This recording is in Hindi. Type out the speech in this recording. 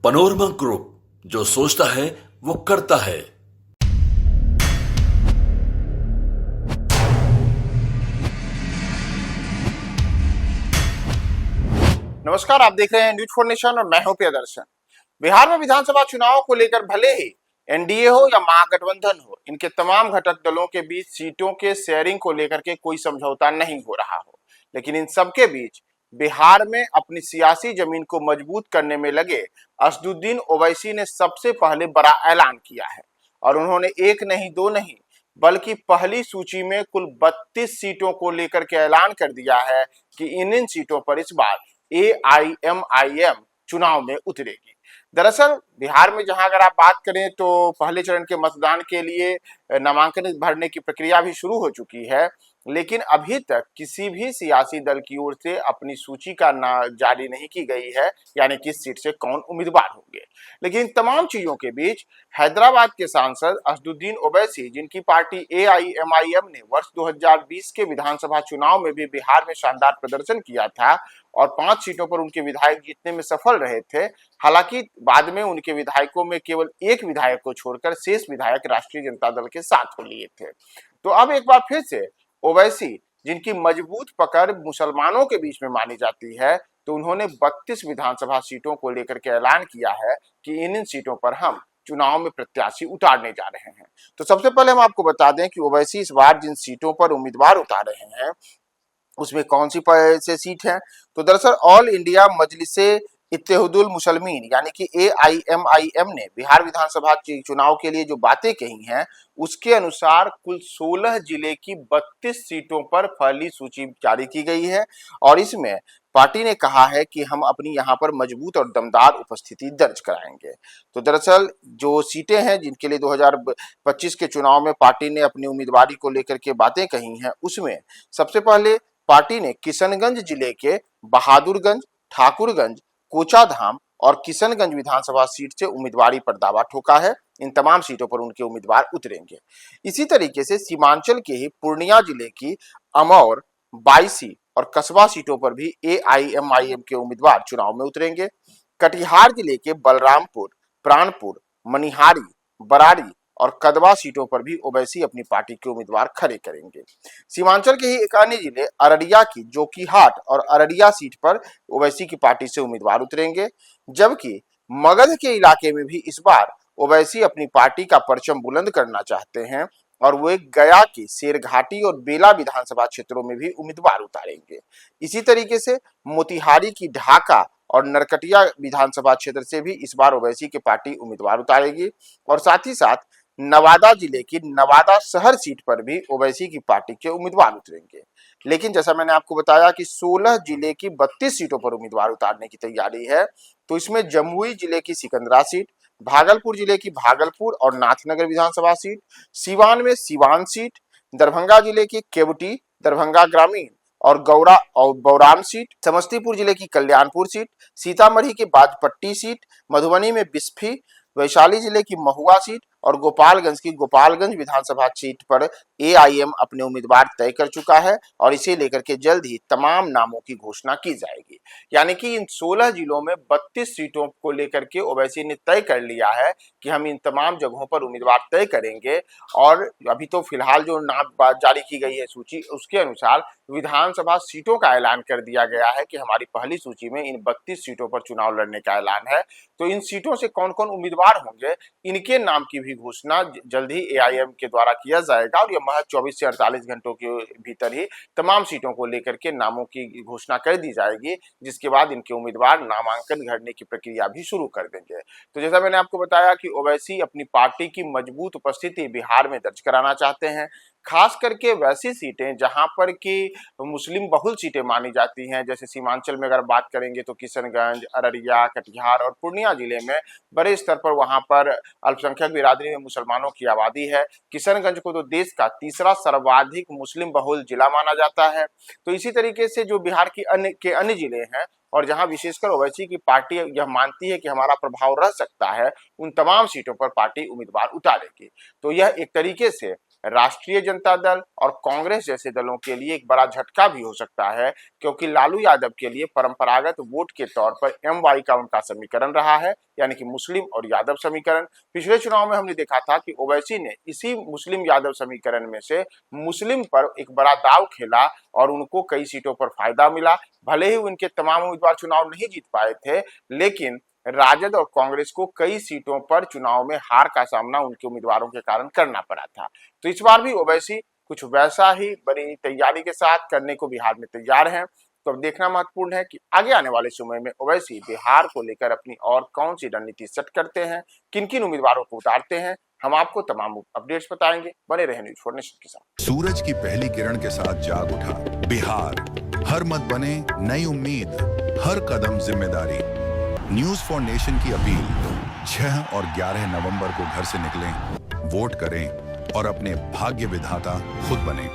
पनोरमा ग्रुप, जो सोचता है वो करता है। नमस्कार, आप देख रहे हैं न्यूज फॉर नेशन और मैं हूं प्रियदर्शन। बिहार में विधानसभा चुनाव को लेकर भले ही एनडीए हो या महागठबंधन हो, इनके तमाम घटक दलों के बीच सीटों के शेयरिंग को लेकर के कोई समझौता नहीं हो रहा हो, लेकिन इन सबके बीच बिहार में अपनी सियासी जमीन को मजबूत करने में लगे असदुद्दीन ओवैसी ने सबसे पहले बड़ा ऐलान किया है। और उन्होंने एक नहीं दो नहीं बल्कि पहली सूची में कुल 32 सीटों को लेकर के ऐलान कर दिया है कि इन सीटों पर इस बार AIMIM चुनाव में उतरेगी। दरअसल बिहार में जहां अगर आप बात करें तो पहले चरण के मतदान के लिए नामांकन भरने की प्रक्रिया भी शुरू हो चुकी है, लेकिन अभी तक किसी भी सियासी दल की ओर से अपनी सूची का ना जारी नहीं की गई है, यानी किस सीट से कौन उम्मीदवार होंगे। लेकिन तमाम चीजों के बीच हैदराबाद के सांसद असदुद्दीन ओवैसी, जिनकी पार्टी AIMIM ने वर्ष 2020 के विधानसभा चुनाव में भी बिहार में शानदार प्रदर्शन किया था और 5 सीटों पर उनके विधायक जीतने में सफल रहे थे। हालांकि बाद में उनके विधायकों में केवल एक विधायक को छोड़कर शेष विधायक राष्ट्रीय जनता दल के साथ हो लिए थे। तो अब एक बार फिर से ओवैसी, जिनकी मजबूत पकड़ मुसलमानों के बीच में मानी जाती है, तो उन्होंने 32 विधानसभा सीटों को लेकर के ऐलान किया है कि इन सीटों पर हम चुनाव में प्रत्याशी उतारने जा रहे हैं। तो सबसे पहले हम आपको बता दें कि ओवैसी इस बार जिन सीटों पर उम्मीदवार उतार रहे हैं उसमें कौन सी से सीट है। तो दरअसल ऑल इंडिया मजलिसे इत्तेहादुल मुसलमीन यानी कि AIMIM ने बिहार विधानसभा चुनाव के लिए जो बातें कही हैं, उसके अनुसार कुल 16 जिले की 32 सीटों पर पहली सूची जारी की गई है और इसमें पार्टी ने कहा है कि हम अपनी यहाँ पर मजबूत और दमदार उपस्थिति दर्ज कराएंगे। तो दरअसल जो सीटें हैं जिनके लिए 2025 के चुनाव में पार्टी ने अपनी उम्मीदवारी को लेकर के बातें कही हैं, उसमें सबसे पहले पार्टी ने किशनगंज जिले के बहादुरगंज, ठाकुरगंज, कोचाधाम और किशनगंज विधानसभा सीट से उम्मीदवारी पर दावा ठोका है। इन तमाम सीटों पर उनके उम्मीदवार उतरेंगे। इसी तरीके से सीमांचल के ही पूर्णिया जिले की अमौर, बायसी और कसबा सीटों पर भी AIMIM के उम्मीदवार चुनाव में उतरेंगे। कटिहार जिले के बलरामपुर, प्राणपुर, मनिहारी, बरारी और कदवा सीटों पर भी ओवैसी अपनी पार्टी के उम्मीदवार खड़े करेंगे। सीमांचल के ही एक अन्य जिले अररिया की जोकीहाट और अररिया सीट पर ओवैसी की पार्टी से उम्मीदवार उतरेंगे, जबकि मगध के इलाके में भी इस बार ओवैसी अपनी पार्टी का परचम बुलंद करना चाहते हैं और वो एक गया की शेरघाटी और बेला विधानसभा क्षेत्रों में भी उम्मीदवार उतारेंगे। इसी तरीके से मोतिहारी की ढाका और नरकटिया विधानसभा क्षेत्र से भी इस बार ओवैसी की पार्टी उम्मीदवार उतारेगी और साथ ही साथ नवादा जिले की नवादा शहर सीट पर भी ओवैसी की पार्टी के उम्मीदवार उतरेंगे। लेकिन जैसा मैंने आपको बताया कि 16 जिले की 32 सीटों पर उम्मीदवार उतारने की तैयारी है, तो इसमें जमुई जिले की सिकंदरा सीट, भागलपुर जिले की भागलपुर और नाथनगर विधानसभा सीट, सिवान में सिवान सीट, दरभंगा जिले की केवटी, दरभंगा ग्रामीण और गौरा और बौराम सीट, समस्तीपुर जिले की कल्याणपुर सीट, सीतामढ़ी की बाजपट्टी सीट, मधुबनी में बिस्फी, वैशाली जिले की महुआ सीट और गोपालगंज की गोपालगंज विधानसभा सीट पर AIM अपने उम्मीदवार तय कर चुका है और इसे लेकर के जल्द ही तमाम नामों की घोषणा की जाएगी। यानी कि इन 16 जिलों में 32 सीटों को लेकर के ओवैसी ने तय कर लिया है कि हम इन तमाम जगहों पर उम्मीदवार तय करेंगे और अभी तो फिलहाल जो नाम जारी की गई है सूची, उसके अनुसार विधानसभा सीटों का ऐलान कर दिया गया है कि हमारी पहली सूची में इन 32 सीटों पर चुनाव लड़ने का ऐलान है। तो इन सीटों से कौन कौन उम्मीदवार होंगे, इनके नाम की भी घोषणा जल्द ही AIM के द्वारा किया जाएगा और यह महज 24 से 48 घंटों के भीतर ही तमाम सीटों को लेकर के नामों की घोषणा कर दी जाएगी, जिसके बाद इनके उम्मीदवार नामांकन भरने की प्रक्रिया भी शुरू कर देंगे। तो जैसा मैंने आपको बताया कि ओवैसी अपनी पार्टी की मजबूत उपस्थिति बिहार में दर्ज कराना चाहते हैं, खास करके वैसी सीटें जहां पर कि मुस्लिम बहुल सीटें मानी जाती हैं। जैसे सीमांचल में अगर बात करेंगे तो किशनगंज, अररिया, कटिहार और पूर्णिया जिले में बड़े स्तर पर वहां पर अल्पसंख्यक बिरादरी में मुसलमानों की आबादी है। किशनगंज को तो देश का तीसरा सर्वाधिक मुस्लिम बहुल जिला माना जाता है। तो इसी तरीके से जो बिहार की अन्य जिले हैं और जहां विशेषकर ओवैसी की पार्टी यह मानती है कि हमारा प्रभाव रह सकता है, उन तमाम सीटों पर पार्टी उम्मीदवार उतारेगी। तो यह एक तरीके से राष्ट्रीय जनता दल और कांग्रेस जैसे दलों के लिए एक बड़ा झटका भी हो सकता है, क्योंकि लालू यादव के लिए परंपरागत वोट के तौर पर MY का उनका समीकरण रहा है, यानी कि मुस्लिम और यादव समीकरण। पिछले चुनाव में हमने देखा था कि ओवैसी ने इसी मुस्लिम यादव समीकरण में से मुस्लिम पर एक बड़ा दांव खेला और उनको कई सीटों पर फायदा मिला। भले ही उनके तमाम उम्मीदवार चुनाव नहीं जीत पाए थे, लेकिन राजद और कांग्रेस को कई सीटों पर चुनाव में हार का सामना उनके उम्मीदवारों के कारण करना पड़ा था। तो इस बार भी ओवैसी कुछ वैसा ही बड़ी तैयारी के साथ करने को बिहार में तैयार हैं। तो अब देखना महत्वपूर्ण है कि आगे आने वाले समय में ओवैसी बिहार को लेकर अपनी और कौन सी रणनीति सेट करते हैं, किन किन उम्मीदवारों को उतारते हैं। हम आपको तमाम अपडेट्स बताएंगे, बने रहे न्यूज़ फॉर नेशन के साथ। सूरज की पहली किरण के साथ जाग उठा बिहार, हर मत बने नई उम्मीद, हर कदम जिम्मेदारी। न्यूज़ फॉर नेशन की अपील, 6 और 11 नवंबर को घर से निकलें, वोट करें और अपने भाग्य विधाता खुद बने।